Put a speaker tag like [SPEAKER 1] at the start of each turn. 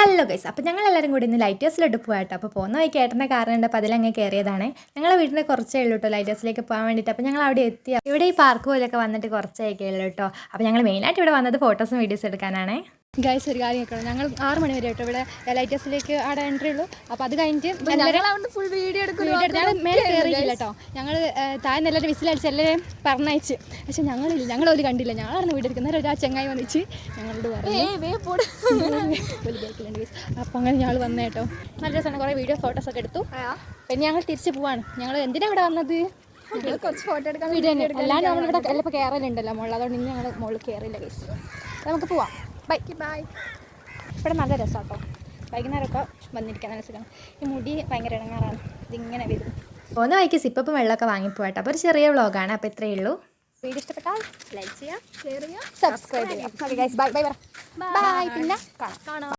[SPEAKER 1] Hello guys, അപ്പോൾ ഞങ്ങളെല്ലാവരും കൂടി ഇന്ന് ലൈറ്റ് ഹൗസിലോട്ട് പോകാട്ടോ. അപ്പോൾ പോകുന്ന വഴിക്ക് ഏട്ടൻ്റെ കാറുണ്ട്, അപ്പോൾ അതിലങ്ങ് കയറിയതാണ്. ഞങ്ങളെ വീടിൻ്റെ കുറച്ചേ ഉള്ളൂ കേട്ടോ ലൈറ്റ് ഹൗസിലേക്ക് പോകാൻ വേണ്ടിയിട്ട്. അപ്പോൾ ഞങ്ങൾ അവിടെ എത്തി. ഇവിടെ ഈ പാർക്ക് പോലൊക്കെ വന്നിട്ട് കുറച്ചേക്കേ ഉള്ളൂ കേട്ടോ. അപ്പോൾ ഞങ്ങൾ മെയിനായിട്ട് ഇവിടെ വന്നത് ഫോട്ടോസും വീഡിയോസും എടുക്കാനാണ്.
[SPEAKER 2] ഗൈസ്, ഒരു കാര്യം കേൾക്കണം, ഞങ്ങൾ 6 മണി വരെ കേട്ടോ ഇവിടെ ലൈറ്റ് ഹൗസിലേക്ക് അവിടെ എൻട്രി ഉള്ളൂ. അപ്പോൾ അത് കഴിഞ്ഞിട്ട്
[SPEAKER 3] ഫുൾ വീഡിയോ
[SPEAKER 2] ഞങ്ങൾ മേലെ കയറിയില്ല കേട്ടോ. ഞങ്ങൾ താഴെ എല്ലാവരും വിസിലടിച്ച് എല്ലാവരും പറഞ്ഞയച്ച്. പക്ഷെ ഞങ്ങളൊരു കണ്ടില്ല. ഞങ്ങളായിരുന്നു വീഡിയോ എടുക്കുന്നത്. ഒരാ ചെങ്ങായി വന്നിച്ച് ഞങ്ങളോട് പറഞ്ഞു. അപ്പോൾ അങ്ങനെ ഞങ്ങൾ വന്ന കേട്ടോ. നല്ല രസമാണ്. കുറേ വീഡിയോ ഫോട്ടോസൊക്കെ എടുത്തു. പിന്നെ ഞങ്ങൾ തിരിച്ച് പോവാണ്. ഞങ്ങൾ എന്തിനാണ് ഇവിടെ വന്നത്?
[SPEAKER 3] കുറച്ച് ഫോട്ടോ എടുക്കാൻ
[SPEAKER 2] വീഡിയോ തന്നെ. എല്ലാവരും നമ്മളിവിടെ എല്ലാം ഇപ്പോൾ കയറലുണ്ടല്ലോ മുകളിൽ. അതുകൊണ്ട് ഇനി ഞങ്ങൾ മുകളിൽ കയറില്ല ഗൈസ്. നമുക്ക് പോവാം. ബൈ. ഇവിടെ നല്ല രസമാണ് കേട്ടോ. വൈകുന്നേരമൊക്കെ വന്നിരിക്കാൻ നല്ല സുഖമാണ്. ഈ മുടി ഭയങ്കര ഇടങ്ങാറാണ്. ഇതിങ്ങനെ വരും.
[SPEAKER 1] പോകുന്ന വഴിക്ക് സിപ്പപ്പ് വെള്ളമൊക്കെ വാങ്ങിപ്പോട്ടെ. അപ്പോൾ ഒരു ചെറിയ വ്ളോഗാണ്. അപ്പോൾ ഇത്രയേ ഉള്ളൂ.
[SPEAKER 2] വീഡിയോ ഇഷ്ടപ്പെട്ടാൽ
[SPEAKER 3] ലൈക്ക് ചെയ്യുക, ഷെയർ ചെയ്യുക,
[SPEAKER 2] സബ്സ്ക്രൈബ് ചെയ്യുക. Bye bye. പിന്നെ കാണാം.